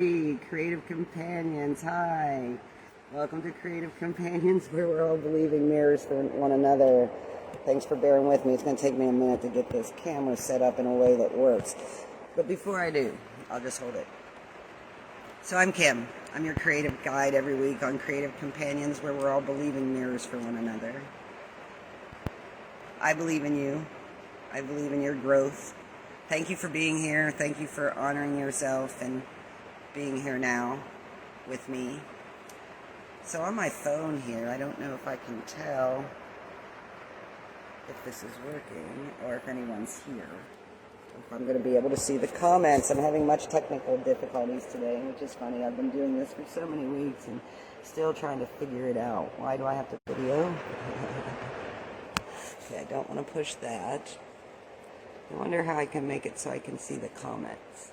Creative Companions, hi. Welcome to Creative Companions, where we're all believing mirrors for one another. Thanks for bearing with me. It's going to take me a minute to get this camera set up in a way that works. But before I do, I'll just hold it. So I'm Kim. I'm your creative guide every week on Creative Companions, where we're all believing mirrors for one another. I believe in you. I believe in your growth. Thank you for being here. Thank you for honoring yourself and being here now with me. So on my phone here, I don't know if I can tell if this is working or if anyone's here. If I'm going to be able to see the comments. I'm having much technical difficulties today, which is funny. I've been doing this for so many weeks and still trying to figure it out. Why do I have to video? Okay, I don't want to push that. I wonder how I can make it so I can see the comments.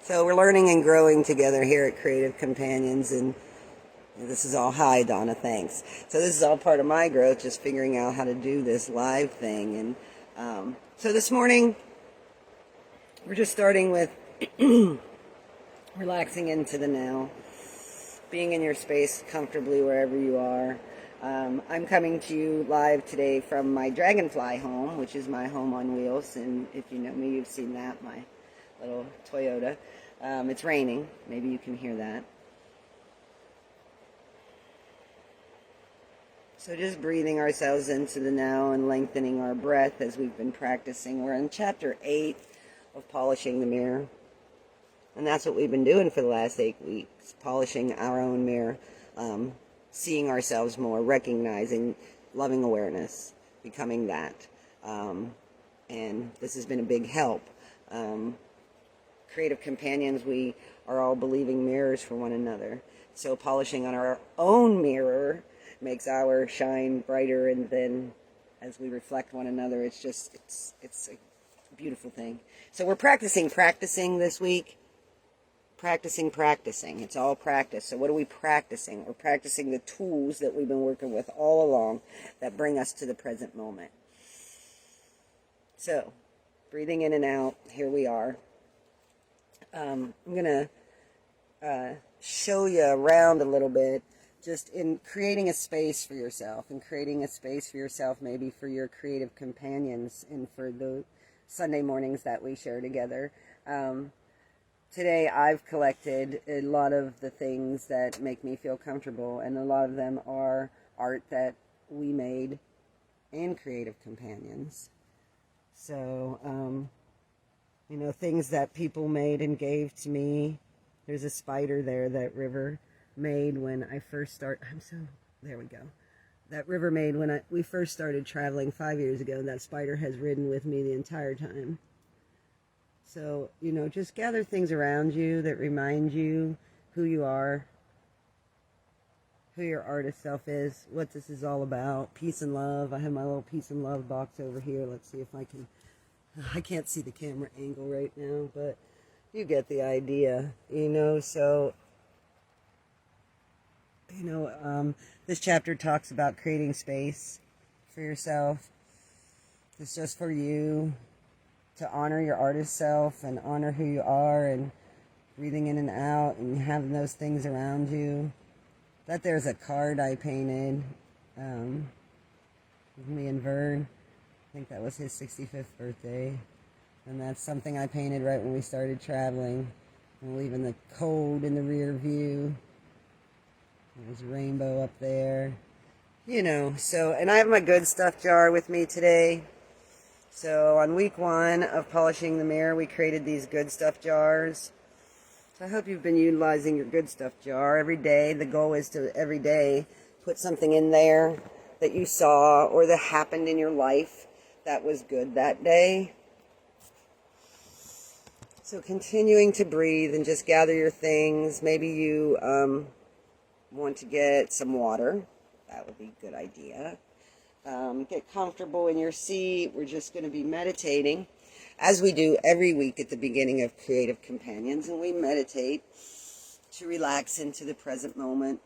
So we're learning and growing together here at Creative Companions, and this is all, hi Donna, thanks. So this is all part of my growth, just figuring out how to do this live thing. And so this morning, we're just starting with relaxing into the now, being in your space comfortably wherever you are. I'm coming to you live today from my Dragonfly home, which is my home on wheels, and if you know me, you've seen that, my little Toyota. It's raining. Maybe you can hear that. So just breathing ourselves into the now and lengthening our breath as we've been practicing. We're in chapter 8 of Polishing the Mirror. And that's what we've been doing for the last 8 weeks, polishing our own mirror, seeing ourselves more, recognizing, loving awareness, becoming that. And this has been a big help. Creative Companions, we are all believing mirrors for one another. So polishing on our own mirror makes our shine brighter, and then as we reflect one another, it's a beautiful thing. So we're practicing this week. Practicing. It's all practice. So what are we practicing? We're practicing the tools that we've been working with all along that bring us to the present moment. So, breathing in and out, here we are. I'm going to show you around a little bit, just in creating a space for yourself, and creating a space for yourself maybe for your creative companions and for the Sunday mornings that we share together. Today I've collected a lot of the things that make me feel comfortable, and a lot of them are art that we made in Creative Companions. So, things that people made and gave to me. There's a spider there that River made when I first started. There we go. That River made when we first started traveling 5 years ago. That spider has ridden with me the entire time. So, just gather things around you that remind you who you are, who your artist self is, what this is all about. Peace and love. I have my little peace and love box over here. Let's see if I can't see the camera angle right now, but you get the idea, so, this chapter talks about creating space for yourself. It's just for you to honor your artist self and honor who you are, and breathing in and out and having those things around you. That there's a card I painted with me and Vern. I think that was his 65th birthday. And that's something I painted right when we started traveling and leaving the cold in the rear view. There's a rainbow up there. So, and I have my good stuff jar with me today. So on week 1 of Polishing the Mirror, we created these good stuff jars. So I hope you've been utilizing your good stuff jar every day. The goal is to every day put something in there that you saw or that happened in your life that was good that day. So continuing to breathe and just gather your things. Maybe you want to get some water. That would be a good idea. Get comfortable in your seat. We're just going to be meditating, as we do every week at the beginning of Creative Companions, and we meditate to relax into the present moment,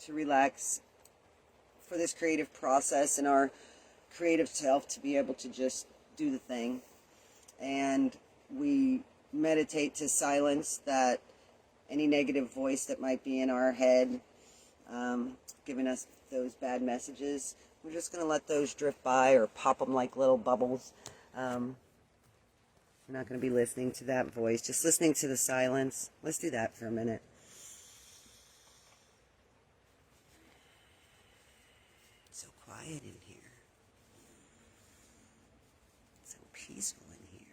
to relax for this creative process and our creative self to be able to just do the thing. And we meditate to silence that any negative voice that might be in our head, giving us those bad messages. We're just going to let those drift by or pop them like little bubbles. We're not going to be listening to that voice, just listening to the silence. Let's do that for a minute. It's so quiet in here. It's so peaceful in here.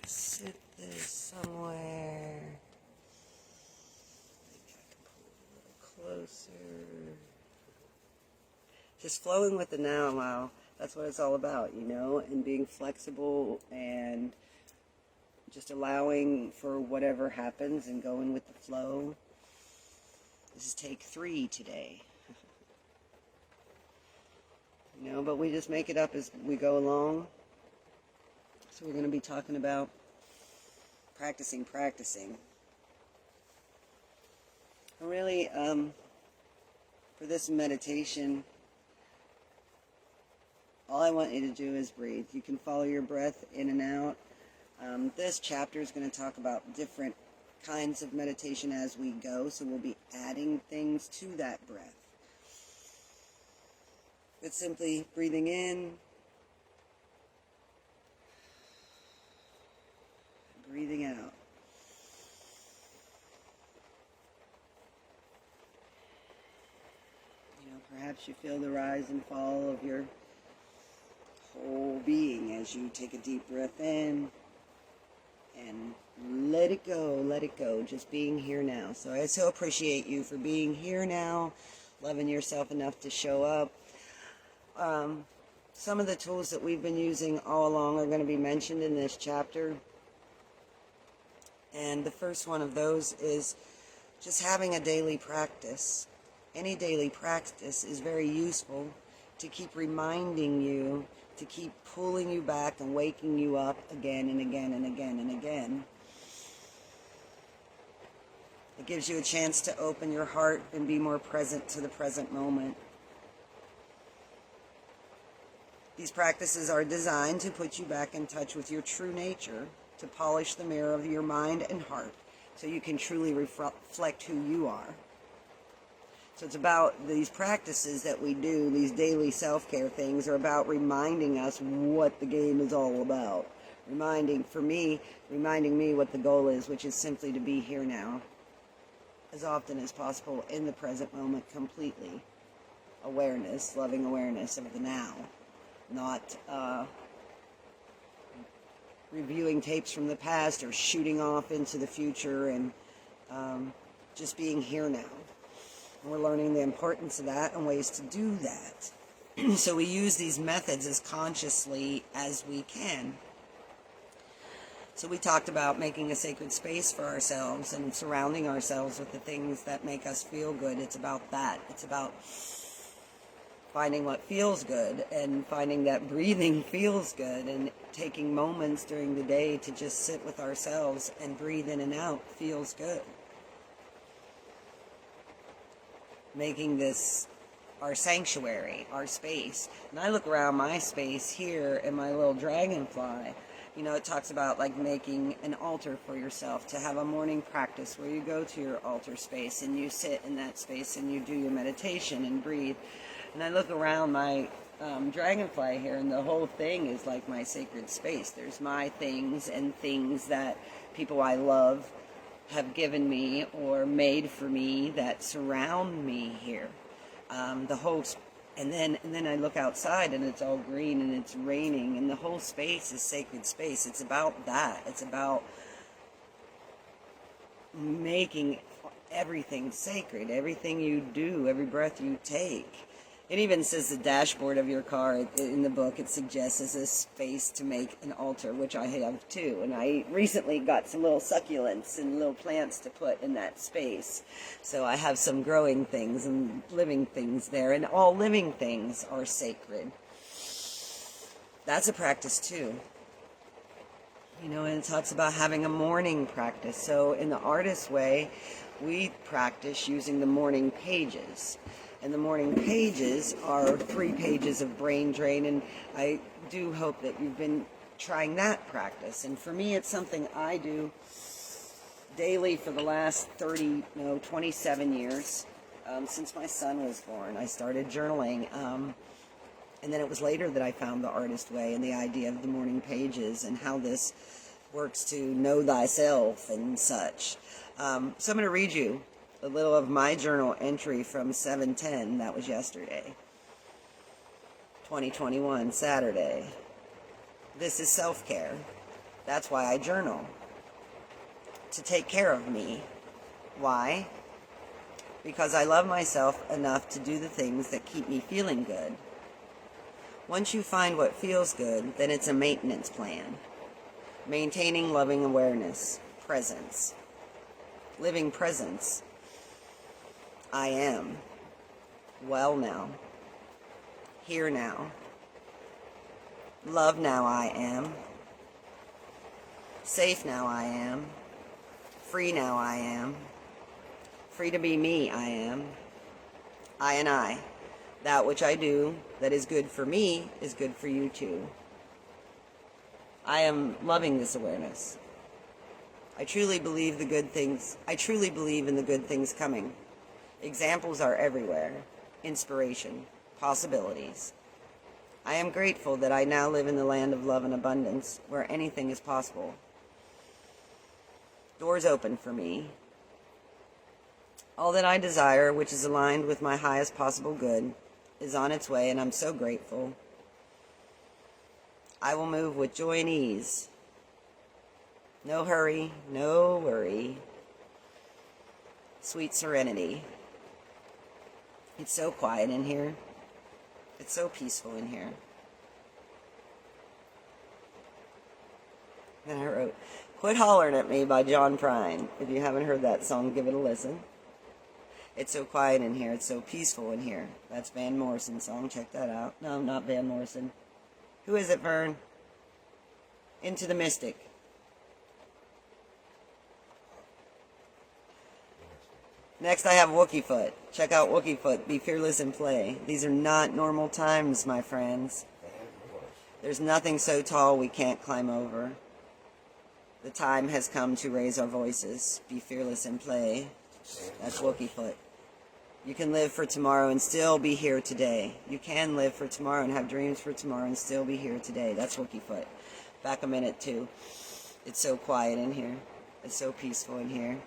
Sit this somewhere. Closer. Just flowing with the now. Wow, that's what it's all about, you know, and being flexible and just allowing for whatever happens and going with the flow. This is take 3 today. You know, but we just make it up as we go along. So we're going to be talking about practicing. Really, for this meditation, all I want you to do is breathe. You can follow your breath in and out. This chapter is going to talk about different kinds of meditation as we go, so we'll be adding things to that breath. It's simply breathing in, breathing out. Perhaps you feel the rise and fall of your whole being as you take a deep breath in and let it go, just being here now. So I so appreciate you for being here now, loving yourself enough to show up. Some of the tools that we've been using all along are going to be mentioned in this chapter. And the first one of those is just having a daily practice. Any daily practice is very useful to keep reminding you, to keep pulling you back and waking you up again and again and again and again. It gives you a chance to open your heart and be more present to the present moment. These practices are designed to put you back in touch with your true nature, to polish the mirror of your mind and heart so you can truly reflect who you are. So it's about these practices that we do, these daily self-care things are about reminding us what the game is all about. Reminding me what the goal is, which is simply to be here now as often as possible in the present moment completely. Awareness, loving awareness of the now. Not reviewing tapes from the past or shooting off into the future and just being here now. We're learning the importance of that and ways to do that. So we use these methods as consciously as we can. So we talked about making a sacred space for ourselves and surrounding ourselves with the things that make us feel good. It's about that. It's about finding what feels good and finding that breathing feels good and taking moments during the day to just sit with ourselves and breathe in and out feels good. Making this our sanctuary, our space. And I look around my space here in my little dragonfly. You know, it talks about like making an altar for yourself, to have a morning practice where you go to your altar space and you sit in that space and you do your meditation and breathe. And I look around my dragonfly here and the whole thing is like my sacred space. There's my things and things that people I love have given me or made for me that surround me here. And then I look outside and it's all green and it's raining and the whole space is sacred space. It's about that. It's about making everything sacred. Everything you do, every breath you take. It even says the dashboard of your car in the book, it suggests as a space to make an altar, which I have too. And I recently got some little succulents and little plants to put in that space. So I have some growing things and living things there, and all living things are sacred. That's a practice too. You know, and it talks about having a morning practice. So in the artist way, we practice using the morning pages. And the morning pages are 3 pages of brain drain. And I do hope that you've been trying that practice. And for me, it's something I do daily for the last 27 years. Since my son was born, I started journaling. And then it was later that I found the artist way and the idea of the morning pages and how this works to know thyself and such. So I'm going to read you a little of my journal entry from 7/10. That was yesterday, 2021, Saturday. This is self-care. That's why I journal. To take care of me. Why? Because I love myself enough to do the things that keep me feeling good. Once you find what feels good, then it's a maintenance plan. Maintaining loving awareness, presence. Living presence. I am. Well now. Here now. Love now I am. Safe now I am. Free now I am. Free to be me I am. I and I. That which I do that is good for me is good for you too. I am loving this awareness. I truly believe in the good things coming. Examples are everywhere. Inspiration. Possibilities. I am grateful that I now live in the land of love and abundance, where anything is possible. Doors open for me. All that I desire, which is aligned with my highest possible good, is on its way, and I'm so grateful. I will move with joy and ease. No hurry, no worry. Sweet serenity. It's so quiet in here. It's so peaceful in here. Then I wrote, Quit Hollering at Me by John Prine. If you haven't heard that song, give it a listen. It's so quiet in here. It's so peaceful in here. That's Van Morrison's song. Check that out. No, not Van Morrison. Who is it, Vern? Into the Mystic. Next, I have Wookiefoot. Check out Wookiefoot. Be fearless and play. These are not normal times, my friends. There's nothing so tall we can't climb over. The time has come to raise our voices. Be fearless and play. That's Wookiefoot. You can live for tomorrow and still be here today. You can live for tomorrow and have dreams for tomorrow and still be here today. That's Wookiefoot. Back a minute, too. It's so quiet in here. It's so peaceful in here.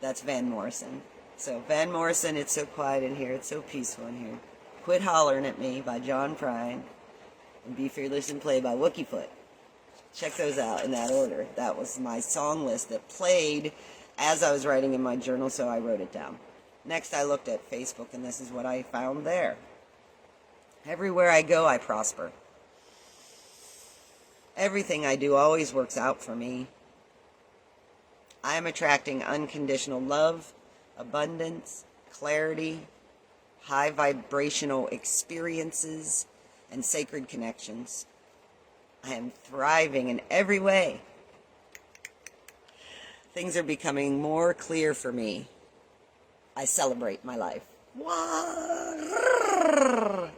That's Van Morrison. So, Van Morrison, It's So Quiet in Here. It's so peaceful in here. Quit Hollering at Me by John Prine. And Be Fearless and Play by Wookiefoot. Check those out in that order. That was my song list that played as I was writing in my journal, so I wrote it down. Next, I looked at Facebook, and this is what I found there. Everywhere I go, I prosper. Everything I do always works out for me. I am attracting unconditional love, abundance, clarity, high vibrational experiences, and sacred connections. I am thriving in every way. Things are becoming more clear for me. I celebrate my life.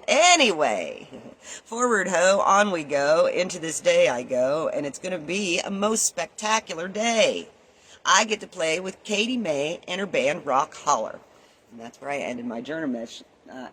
Anyway, forward ho, on we go. Into this day I go, and it's going to be a most spectacular day. I get to play with Katie May and her band Rock Holler. And that's where I ended my journal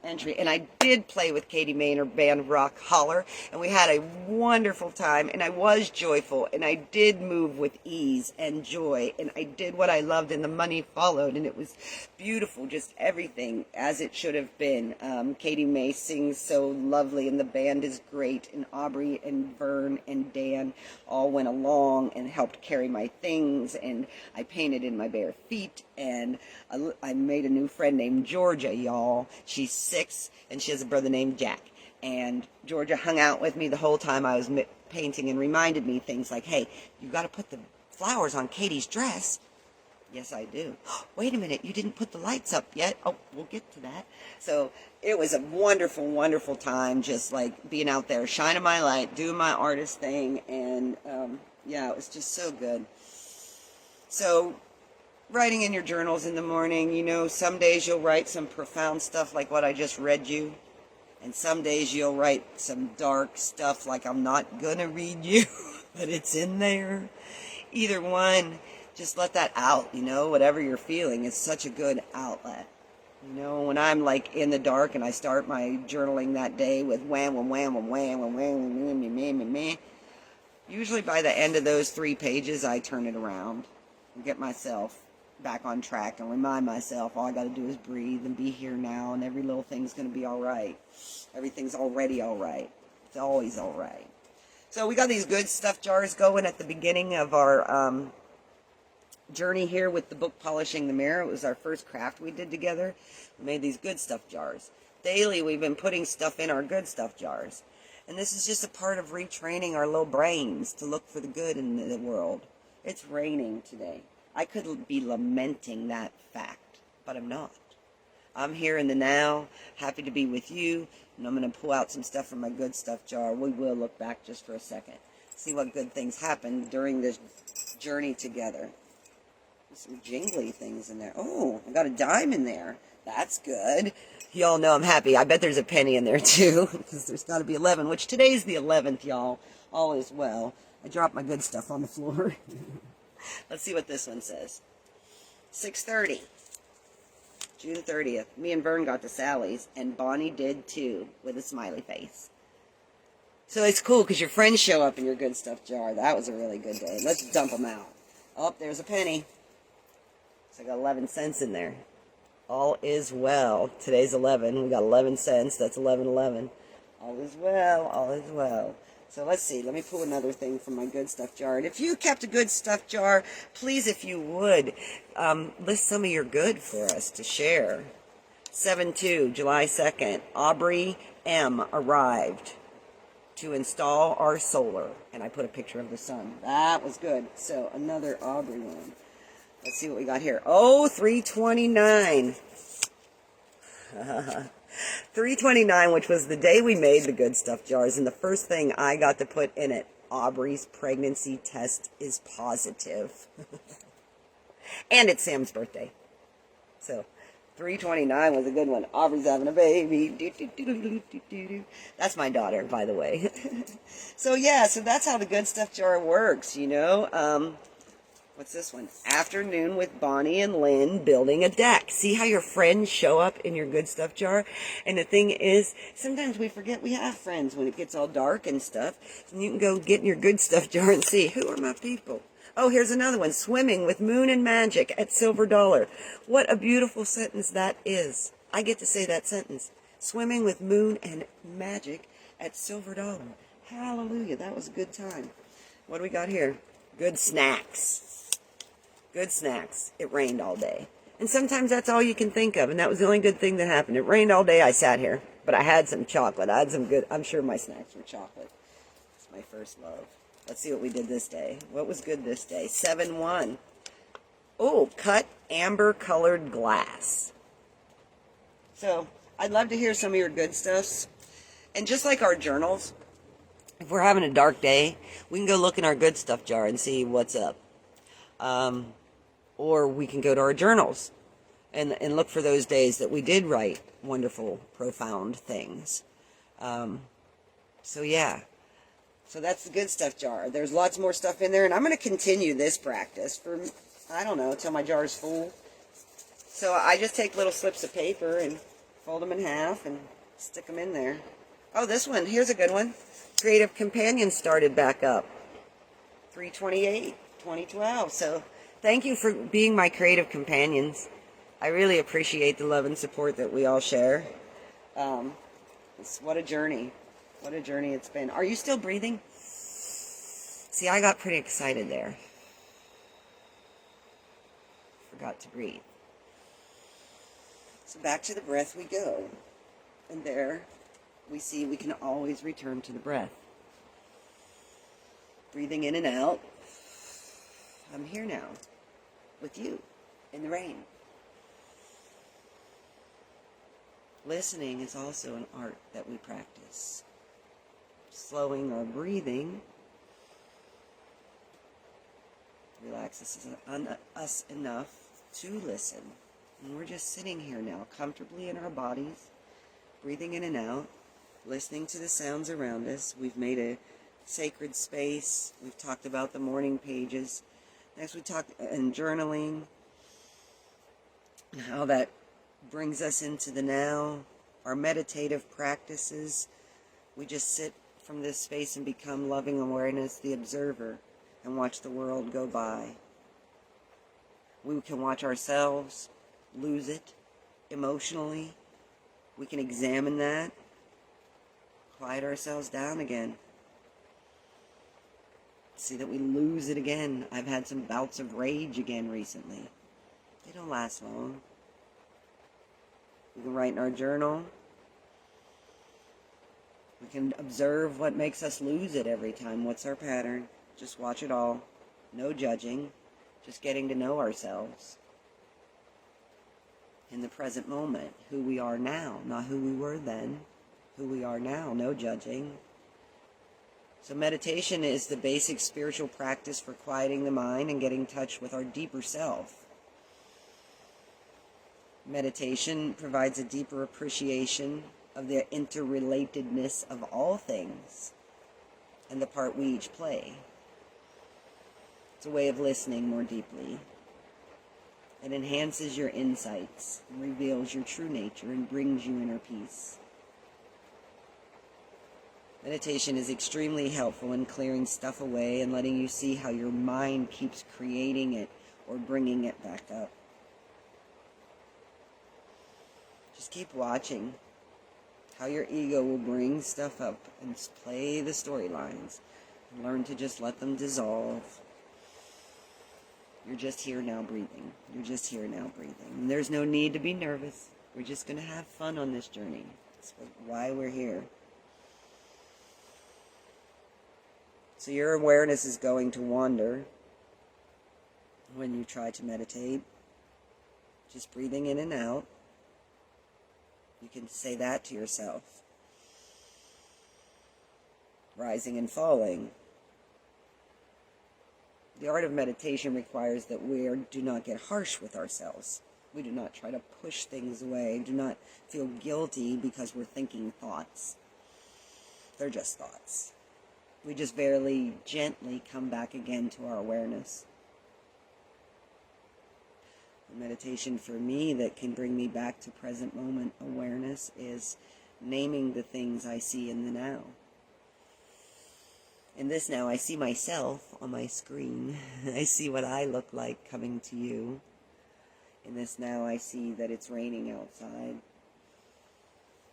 entry. And I did play with Katie May and her band Rock Holler, and we had a wonderful time, and I was joyful, and I did move with ease and joy, and I did what I loved, and the money followed, and it was beautiful, just everything as it should have been. Katie May sings so lovely, and the band is great, and Aubrey and Vern and Dan all went along and helped carry my things, and I painted in my bare feet, and I made a new friend named Georgia, y'all. She's 6, and she has a brother named Jack. And Georgia hung out with me the whole time I was painting and reminded me things like, hey, you got to put the flowers on Katie's dress. Yes, I do. Wait a minute, you didn't put the lights up yet. Oh, we'll get to that. So it was a wonderful, wonderful time, just like being out there, shining my light, doing my artist thing, and Yeah, it was just so good. So, writing in your journals in the morning, you know, some days you'll write some profound stuff like what I just read you. And some days you'll write some dark stuff like I'm not gonna read you, but it's in there. Either one, just let that out, you know, whatever you're feeling. It's such a good outlet. You know, when I'm like in the dark and I start my journaling that day with wham, wham, wham, wham, wham, wham, wham, wham, wham, wham, wham, usually by the end of those 3 pages, I turn it around and get myself back on track and remind myself all I got to do is breathe and be here now, and every little thing's going to be all right. Everything's already all right. It's always all right. So we got these good stuff jars going at the beginning of our journey here with the book Polishing the Mirror. It was our first craft we did together. We made these good stuff jars. Daily we've been putting stuff in our good stuff jars. And this is just a part of retraining our little brains to look for the good in the world. It's raining today. I could be lamenting that fact, but I'm not. I'm here in the now, happy to be with you, and I'm going to pull out some stuff from my good stuff jar. We will look back just for a second, see what good things happened during this journey together. There's some jingly things in there. Oh, I got a dime in there. That's good. Y'all know I'm happy. I bet there's a penny in there too, because there's got to be 11, which today's the 11th, y'all. All is well. I dropped my good stuff on the floor. Let's see what this one says. 6:30, June 30th. Me and Vern got to Sally's, and Bonnie did too, with a smiley face. So it's cool because your friends show up in your good stuff jar. That was a really good day. Let's dump them out. Oh, there's a penny. So I got 11 cents in there. All is well. Today's 11. We got 11 cents. That's 11.11. All is well. All is well. So let's see. Let me pull another thing from my good stuff jar. And if you kept a good stuff jar, please, if you would, list some of your good for us to share. 7/2, July 2nd. Aubrey M. arrived to install our solar. And I put a picture of the sun. That was good. So another Aubrey one. Let's see what we got here. Oh, 3/29. 3/29, which was the day we made the good stuff jars, and the first thing I got to put in it, Aubrey's pregnancy test is positive. And it's Sam's birthday. So 3/29 was a good one. Aubrey's having a baby. That's my daughter, by the way. So yeah, so that's how the good stuff jar works, you know. What's this one? Afternoon with Bonnie and Lynn building a deck. See how your friends show up in your good stuff jar? And the thing is, sometimes we forget we have friends when it gets all dark and stuff. And you can go get in your good stuff jar and see, who are my people? Oh, here's another one. Swimming with Moon and Magic at Silver Dollar. What a beautiful sentence that is. I get to say that sentence. Swimming with Moon and Magic at Silver Dollar. Hallelujah. That was a good time. What do we got here? Good snacks. Good snacks. It rained all day. And sometimes that's all you can think of. And that was the only good thing that happened. It rained all day. I sat here. But I had some chocolate. I had some good. I'm sure my snacks were chocolate. It's my first love. Let's see what we did this day. What was good this day? 7/1. Oh, cut amber colored glass. So I'd love to hear some of your good stuffs. And just like our journals, if we're having a dark day, we can go look in our good stuff jar and see what's up. Or we can go to our journals and look for those days that we did write wonderful, profound things. So yeah. So that's the good stuff jar. There's lots more stuff in there, and I'm going to continue this practice for, I don't know, till my jar's full. So I just take little slips of paper and fold them in half and stick them in there. Oh, this one. Here's a good one. Creative Companions started back up. 3/28, 2012. So thank you for being my creative companions. I really appreciate the love and support that we all share. What a journey. What a journey it's been. Are you still breathing? See, I got pretty excited there. Forgot to breathe. So back to the breath we go. And there we see we can always return to the breath. Breathing in and out. I'm here now with you in the rain. Listening is also an art that we practice. Slowing our breathing Relaxes us enough to listen. And we're just sitting here now, comfortably in our bodies, breathing in and out, listening to the sounds around us. We've made a sacred space. We've talked about the morning pages. Next we talked in journaling, and how that brings us into the now. Our meditative practices, we just sit from this space and become loving awareness, the observer, and watch the world go by. We can watch ourselves lose it emotionally. We can examine that, quiet ourselves down again. See that we lose it again. I've had some bouts of rage again recently. They don't last long. We can write in our journal. We can observe what makes us lose it every time. What's our pattern? Just watch it all. No judging. Just getting to know ourselves. In the present moment. Who we are now. Not who we were then. Who we are now. No judging. So meditation is the basic spiritual practice for quieting the mind and getting in touch with our deeper self. Meditation provides a deeper appreciation of the interrelatedness of all things and the part we each play. It's a way of listening more deeply. It enhances your insights, reveals your true nature, and brings you inner peace. Meditation is extremely helpful in clearing stuff away and letting you see how your mind keeps creating it or bringing it back up. Just keep watching how your ego will bring stuff up and play the storylines. And learn to just let them dissolve. You're just here now breathing. You're just here now breathing. And there's no need to be nervous. We're just going to have fun on this journey. That's why we're here. So your awareness is going to wander when you try to meditate. Just breathing in and out. You can say that to yourself. Rising and falling. The art of meditation requires that we do not get harsh with ourselves. We do not try to push things away. Do not feel guilty because we're thinking thoughts. They're just thoughts. We just very gently come back again to our awareness. The meditation for me that can bring me back to present moment awareness is naming the things I see in the now. In this now, I see myself on my screen. I see what I look like coming to you. In this now, I see that it's raining outside.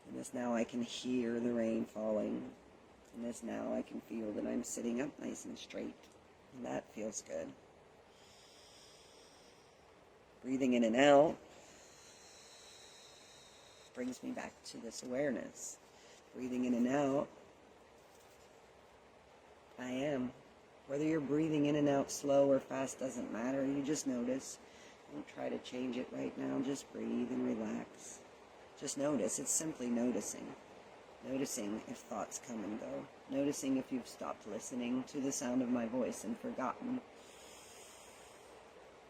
In this now, I can hear the rain falling. In this now, I can feel that I'm sitting up nice and straight. And that feels good. Breathing in and out brings me back to this awareness. Breathing in and out, I am. Whether you're breathing in and out slow or fast doesn't matter. You just notice. Don't try to change it right now. Just breathe and relax. Just notice. It's simply noticing. Noticing if thoughts come and go. Noticing if you've stopped listening to the sound of my voice and forgotten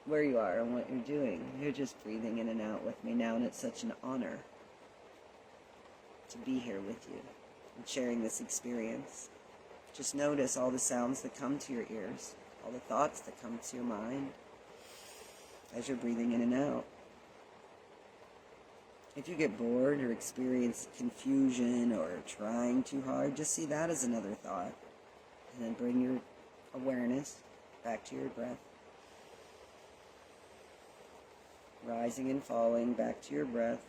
where you are and what you're doing. You're just breathing in and out with me now, and it's such an honor to be here with you and sharing this experience. Just notice all the sounds that come to your ears, all the thoughts that come to your mind as you're breathing in and out. If you get bored or experience confusion or trying too hard, just see that as another thought. And then bring your awareness back to your breath. Rising and falling back to your breath.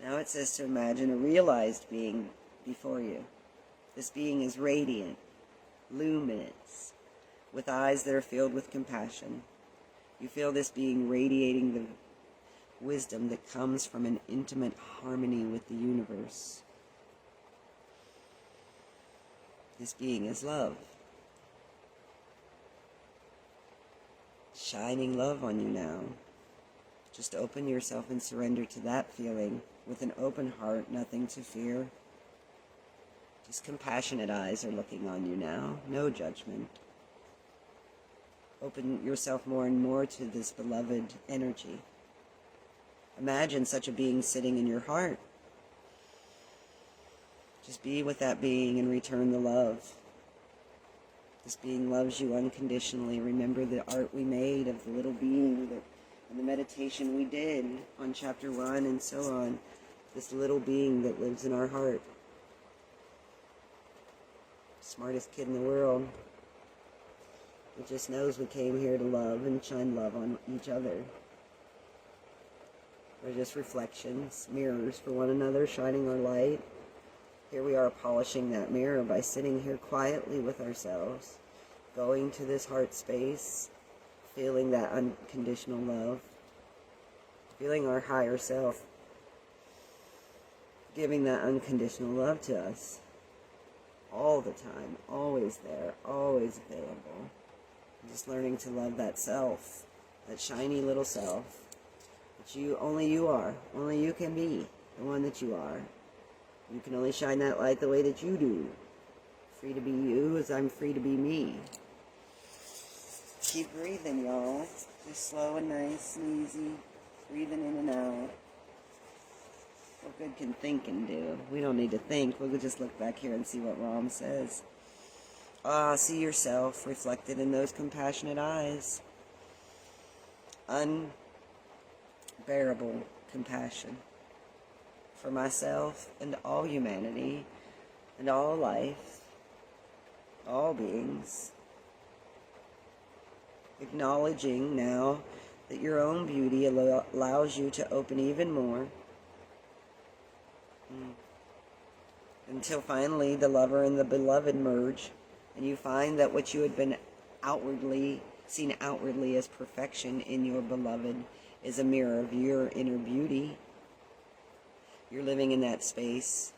Now it says to imagine a realized being before you. This being is radiant, luminous, with eyes that are filled with compassion. You feel this being radiating the wisdom that comes from an intimate harmony with the universe. This being is love. Shining love on you now. Just open yourself and surrender to that feeling with an open heart, nothing to fear. Just compassionate eyes are looking on you now. No judgment. Open yourself more and more to this beloved energy. Imagine such a being sitting in your heart. Just be with that being and return the love. This being loves you unconditionally. Remember the art we made of the little being and the meditation we did on chapter 1 and so on. This little being that lives in our heart. Smartest kid in the world. It just knows we came here to love and shine love on each other. We're just reflections, mirrors for one another, shining our light. Here we are polishing that mirror by sitting here quietly with ourselves, going to this heart space, feeling that unconditional love, feeling our higher self, giving that unconditional love to us all the time, always there, always available. Just learning to love that self, that shiny little self, that only you are, only you can be the one that you are. You can only shine that light the way that you do. Free to be you as I'm free to be me. Keep breathing, y'all. Just slow and nice and easy. Breathing in and out. What good can thinking do? We don't need to think. We'll just look back here and see what Ram says. See yourself reflected in those compassionate eyes. Unbearable compassion for myself and all humanity and all life, all beings. Acknowledging now that your own beauty allows you to open even more until finally the lover and the beloved merge, and you find that what you had been seen outwardly as perfection in your beloved is a mirror of your inner beauty. You're living in that space.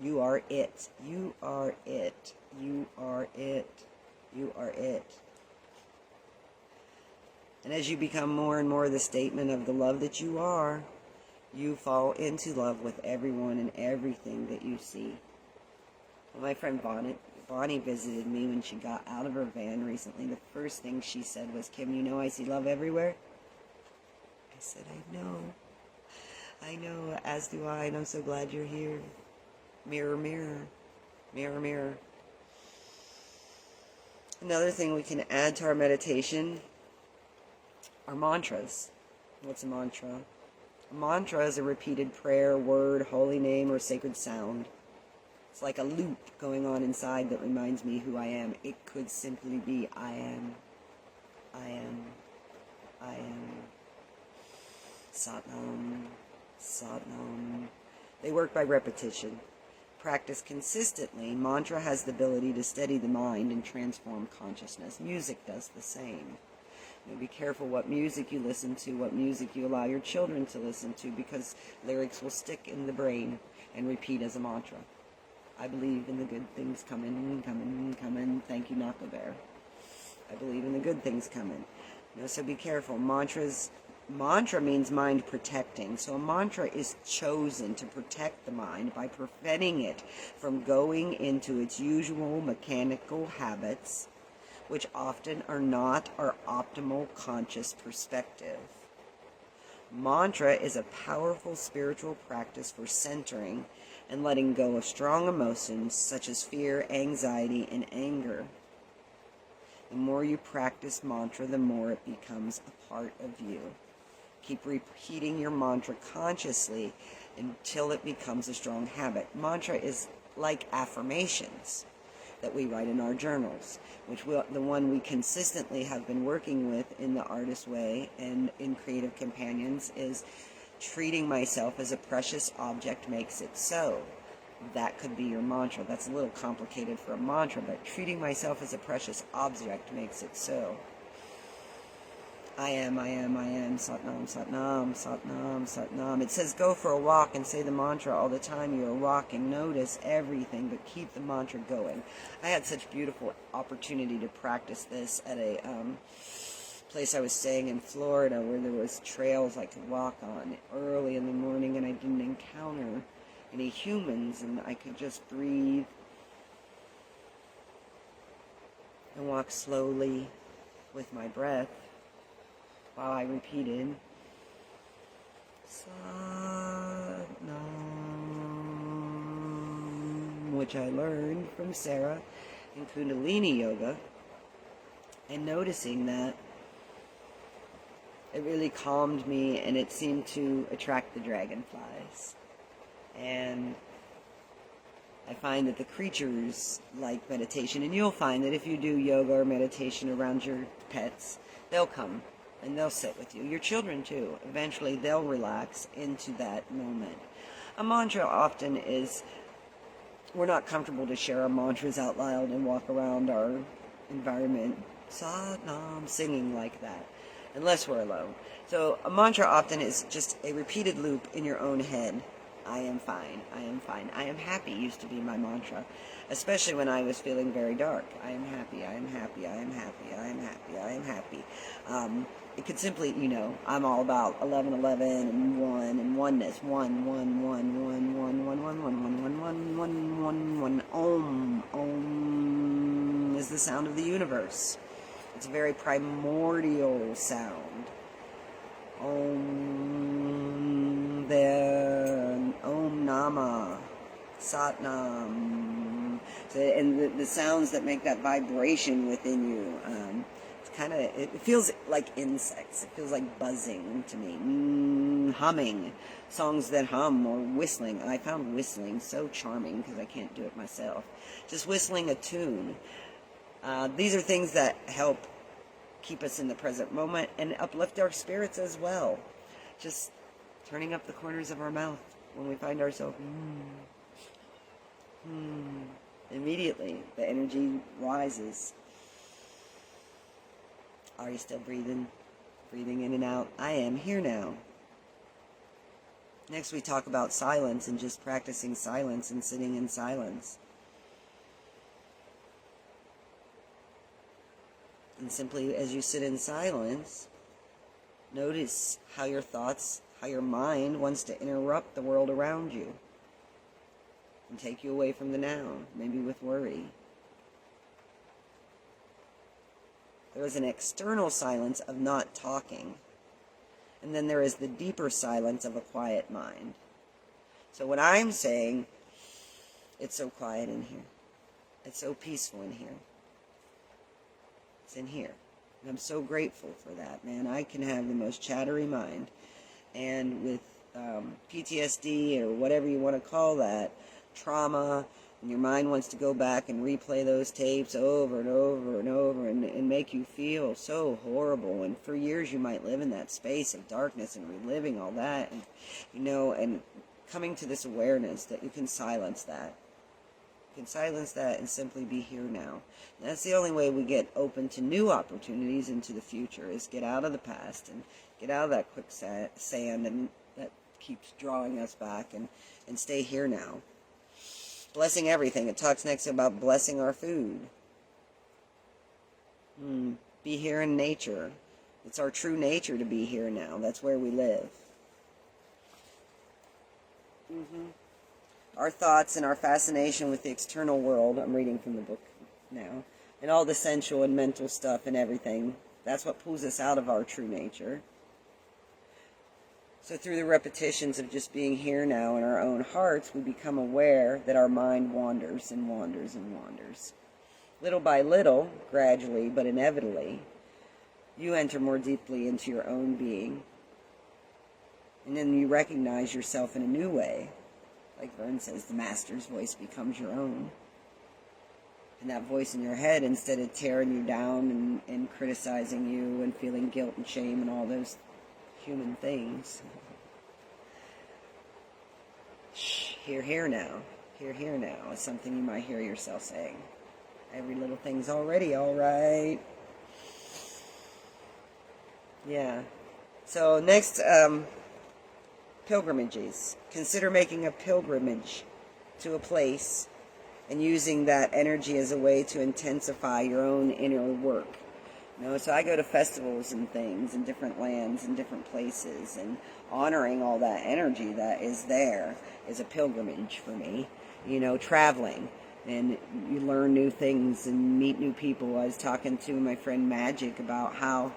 You are it. You are it. You are it. You are it. And as you become more and more the statement of the love that you are, you fall into love with everyone and everything that you see. Well, my friend Bonnie visited me when she got out of her van recently. The first thing she said was, "Kim, you know I see love everywhere?" I said, "I know. I know, as do I, and I'm so glad you're here." Mirror, mirror, mirror, mirror. Another thing we can add to our meditation are mantras. What's a mantra? A mantra is a repeated prayer, word, holy name, or sacred sound. It's like a loop going on inside that reminds me who I am. It could simply be I am, I am, I am. Satnam, Satnam. They work by repetition. Practiced consistently, mantra has the ability to steady the mind and transform consciousness. Music does the same. Be careful what music you listen to, what music you allow your children to listen to, because lyrics will stick in the brain and repeat as a mantra. I believe in the good things coming, coming, coming. Thank you, Naka Bear. I believe in the good things coming. So be careful. Mantra means mind protecting. So a mantra is chosen to protect the mind by preventing it from going into its usual mechanical habits, which often are not our optimal conscious perspective. Mantra is a powerful spiritual practice for centering and letting go of strong emotions such as fear, anxiety, and anger. The more you practice mantra, the more it becomes a part of you. Keep repeating your mantra consciously until it becomes a strong habit. Mantra is like affirmations that we write in our journals, the one we consistently have been working with in the Artist Way and in Creative Companions is treating myself as a precious object makes it so. That could be your mantra. That's a little complicated for a mantra, but treating myself as a precious object makes it so. I am, Satnam, Satnam, Satnam, Satnam. It says go for a walk and say the mantra all the time you're walking. Notice everything, but keep the mantra going. I had such beautiful opportunity to practice this at a place I was staying in Florida where there was trails I could walk on early in the morning, and I didn't encounter any humans, and I could just breathe and walk slowly with my breath while I repeated Satnam, which I learned from Sarah in Kundalini Yoga, and noticing that it really calmed me, and it seemed to attract the dragonflies. And I find that the creatures like meditation, and you'll find that if you do yoga or meditation around your pets, they'll come and they'll sit with you. Your children too. Eventually they'll relax into that moment. A mantra often is, we're not comfortable to share our mantras out loud and walk around our environment Satnam singing like that, unless we're alone. So a mantra often is just a repeated loop in your own head. I am fine, I am fine, I am happy used to be my mantra, especially when I was feeling very dark. I am happy, I am happy, I am happy, I am happy, I am happy. It could simply, I'm all about 11, 11, and 1, and oneness. 1, 1, 1, 1, 1, 1, 1, 1, 1, 1, 1, 1, 1, 1. Om. Om is the sound of the universe. It's a very primordial sound. Om there, Om Nama, Satnam. So, and the sounds that make that vibration within you, it feels like insects. It feels like buzzing to me. Humming. Songs that hum or whistling. I found whistling so charming because I can't do it myself. Just whistling a tune. These are things that help keep us in the present moment and uplift our spirits as well. Just turning up the corners of our mouth when we find ourselves, immediately the energy rises. Are you still breathing? Breathing in and out. I am here now. Next we talk about silence and just practicing silence and sitting in silence. And simply as you sit in silence, notice how your thoughts, how your mind wants to interrupt the world around you and take you away from the now, maybe with worry. There is an external silence of not talking. And then there is the deeper silence of a quiet mind. So when I'm saying, it's so quiet in here, it's so peaceful in here, it's in here. And I'm so grateful for that, man. I can have the most chattery mind. And with PTSD or whatever you want to call that, trauma, and your mind wants to go back and replay those tapes over and over and over and make you feel so horrible. And for years you might live in that space of darkness and reliving all that. And, and coming to this awareness that you can silence that. You can silence that and simply be here now. And that's the only way we get open to new opportunities into the future, is get out of the past and get out of that quicksand and that keeps drawing us back and stay here now. Blessing everything. It talks next about blessing our food. Be here in nature. It's our true nature to be here now. That's where we live. Our thoughts and our fascination with the external world, I'm reading from the book now, and all the sensual and mental stuff and everything, that's what pulls us out of our true nature. So through the repetitions of just being here now in our own hearts, we become aware that our mind wanders and wanders and wanders. Little by little, gradually, but inevitably, you enter more deeply into your own being. And then you recognize yourself in a new way. Like Vern says, the master's voice becomes your own. And that voice in your head, instead of tearing you down and criticizing you and feeling guilt and shame and all those human things. Here now. Here now is something you might hear yourself saying. Every little thing's already all right. Yeah. So next, pilgrimages. Consider making a pilgrimage to a place and using that energy as a way to intensify your own inner work. You know, so I go to festivals and things in different lands and different places, and honoring all that energy that is there is a pilgrimage for me. You know, traveling, and you learn new things and meet new people. I was talking to my friend Magic about how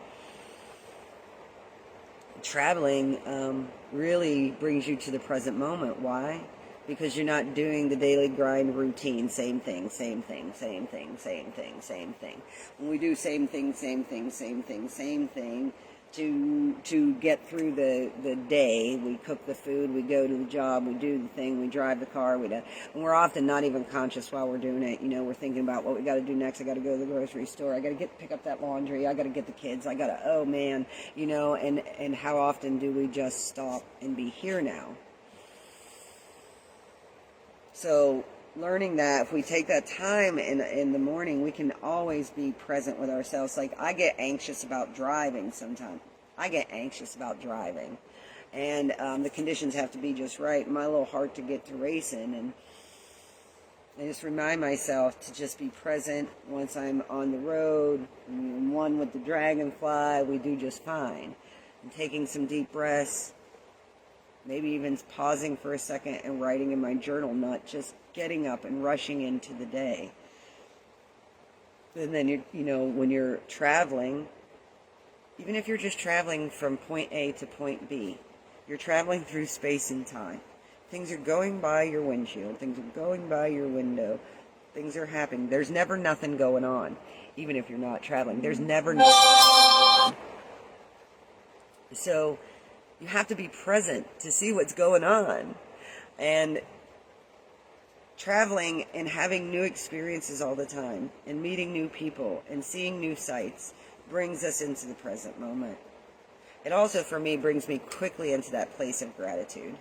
traveling really brings you to the present moment. Why? Because you're not doing the daily grind routine, same thing, same thing, same thing, same thing, same thing. When we do same thing, same thing, same thing, same thing, to get through the day, we cook the food, we go to the job, we do the thing, we drive the car, and we're often not even conscious while we're doing it. You know, we're thinking about what we got to do next. I got to go to the grocery store. I got to pick up that laundry. I got to get the kids. I got to, oh man, you know, and how often do we just stop and be here now? So learning that if we take that time in the morning, we can always be present with ourselves. Like, I get anxious about driving sometimes. I get anxious about driving. And the conditions have to be just right. My little heart to get to racing. And I just remind myself to just be present once I'm on the road. And one with the dragonfly, we do just fine. And taking some deep breaths. Maybe even pausing for a second and writing in my journal, not just getting up and rushing into the day. And then, you know, when you're traveling, even if you're just traveling from point A to point B, you're traveling through space and time. Things are going by your windshield. Things are going by your window. Things are happening. There's never nothing going on, even if you're not traveling. There's never nothing going on. So you have to be present to see what's going on. And traveling and having new experiences all the time and meeting new people and seeing new sights brings us into the present moment. It also, for me, brings me quickly into that place of gratitude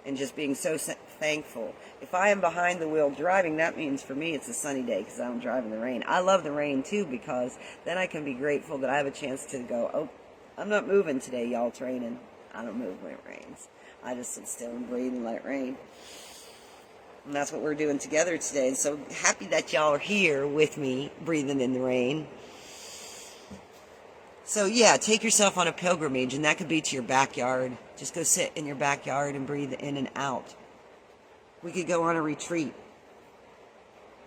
and just being so thankful. If I am behind the wheel driving, that means for me it's a sunny day because I don't drive in the rain. I love the rain too, because then I can be grateful that I have a chance to go, oh, I'm not moving today, y'all. It's raining. I don't move when it rains. I just sit still and breathe and let it rain. And that's what we're doing together today. So happy that y'all are here with me, breathing in the rain. So yeah, take yourself on a pilgrimage, and that could be to your backyard. Just go sit in your backyard and breathe in and out. We could go on a retreat.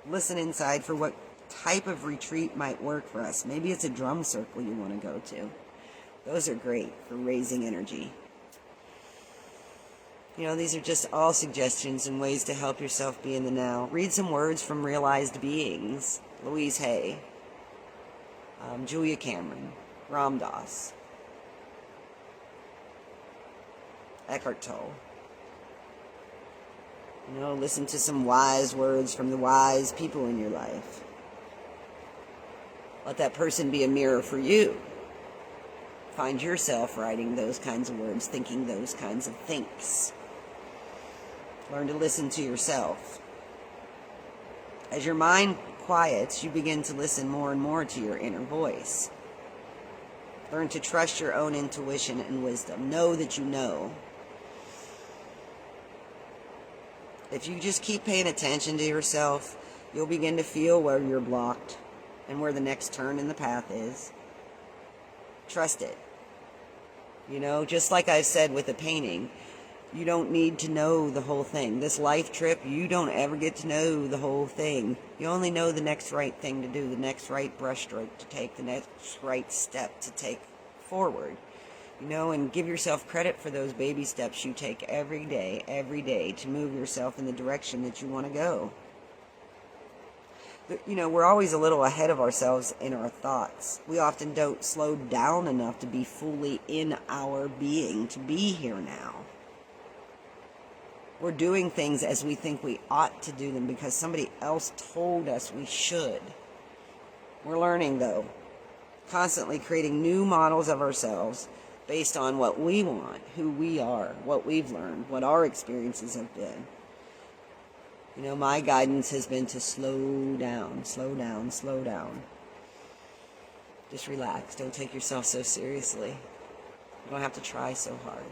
Listen inside for what type of retreat might work for us. Maybe it's a drum circle you want to go to. Those are great for raising energy. You know, these are just all suggestions and ways to help yourself be in the now. Read some words from Realized Beings. Louise Hay, Julia Cameron, Ram Dass, Eckhart Tolle. You know, listen to some wise words from the wise people in your life. Let that person be a mirror for you. Find yourself writing those kinds of words, thinking those kinds of things. Learn to listen to yourself. As your mind quiets, you begin to listen more and more to your inner voice. Learn to trust your own intuition and wisdom. Know that you know. If you just keep paying attention to yourself, you'll begin to feel where you're blocked and where the next turn in the path is. Trust it. You know, just like I've said with the painting, you don't need to know the whole thing. This life trip, you don't ever get to know the whole thing. You only know the next right thing to do, the next right brushstroke to take, the next right step to take forward. You know, and give yourself credit for those baby steps you take every day to move yourself in the direction that you want to go. You know, we're always a little ahead of ourselves in our thoughts. We often don't slow down enough to be fully in our being, to be here now. We're doing things as we think we ought to do them because somebody else told us we should. We're learning, though, constantly creating new models of ourselves based on what we want, who we are, what we've learned, what our experiences have been. You know, my guidance has been to slow down, slow down, slow down. Just relax. Don't take yourself so seriously. You don't have to try so hard.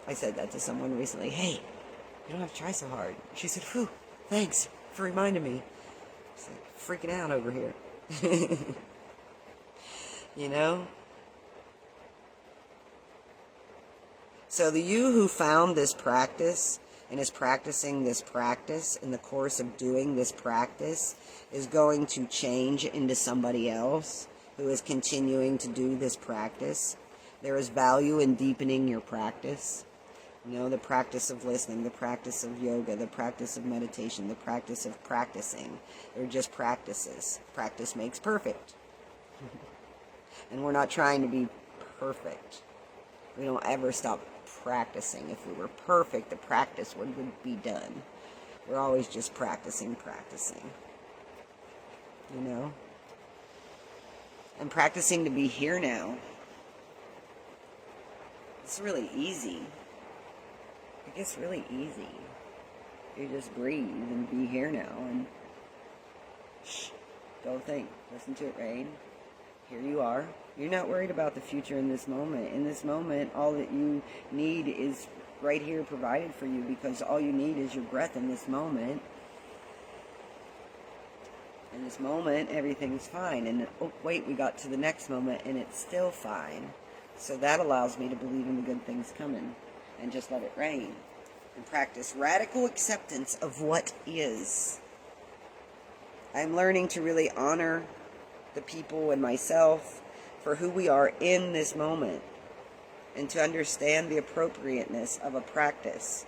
I said that to someone recently. Hey, you don't have to try so hard. She said, whew, thanks for reminding me. It's like freaking out over here. You know? So the you who found this practice and is practicing this practice in the course of doing this practice is going to change into somebody else who is continuing to do this practice. There is value in deepening your practice. You know, the practice of listening, the practice of yoga, the practice of meditation, the practice of practicing. They're just practices. Practice makes perfect. And we're not trying to be perfect. We don't ever stop practicing. If we were perfect, the practice would be done. We're always just practicing. You know? And practicing to be here now. It's really easy. It gets really easy. You just breathe and be here now and don't think. Listen to it rain. Here you are. You're not worried about the future in this moment. In this moment, all that you need is right here provided for you, because all you need is your breath in this moment. In this moment, everything's fine. And oh, wait, we got to the next moment and it's still fine. So that allows me to believe in the good things coming and just let it rain and practice radical acceptance of what is. I'm learning to really honor the people and myself for who we are in this moment, and to understand the appropriateness of a practice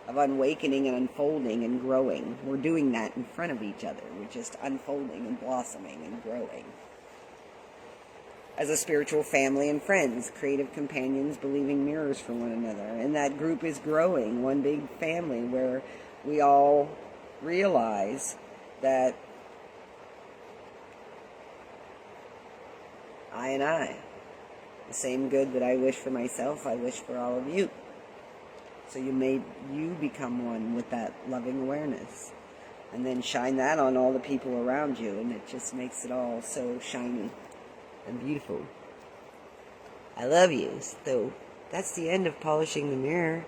of unawakening and unfolding and growing. We're doing that in front of each other. We're just unfolding and blossoming and growing. As a spiritual family and friends, creative companions, believing mirrors for one another. And that group is growing, one big family where we all realize that I, the same good that I wish for myself, I wish for all of you. So you become one with that loving awareness. And then shine that on all the people around you, and it just makes it all so shiny and beautiful. I love you. So that's the end of polishing the mirror.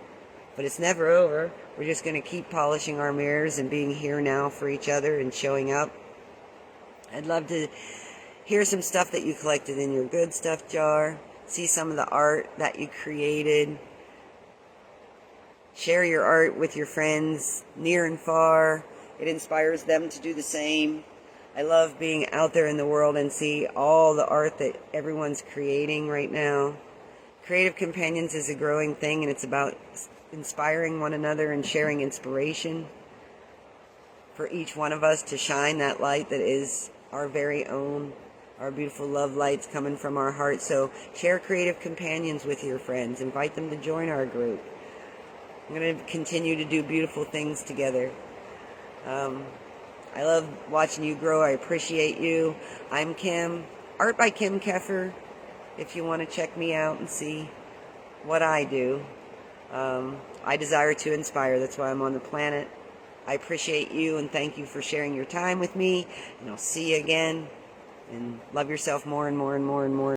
But it's never over. We're just going to keep polishing our mirrors and being here now for each other and showing up. I'd love to hear some stuff that you collected in your good stuff jar. See some of the art that you created. Share your art with your friends near and far. It inspires them to do the same. I love being out there in the world and see all the art that everyone's creating right now. Creative Companions is a growing thing, and it's about inspiring one another and sharing inspiration for each one of us to shine that light that is our very own, our beautiful love lights coming from our hearts. So share Creative Companions with your friends. Invite them to join our group. I'm going to continue to do beautiful things together. I love watching you grow. I appreciate you. I'm Kim. Art by Kim Keffer. If you want to check me out and see what I do. I desire to inspire. That's why I'm on the planet. I appreciate you and thank you for sharing your time with me. And I'll see you again. And love yourself more and more and more and more.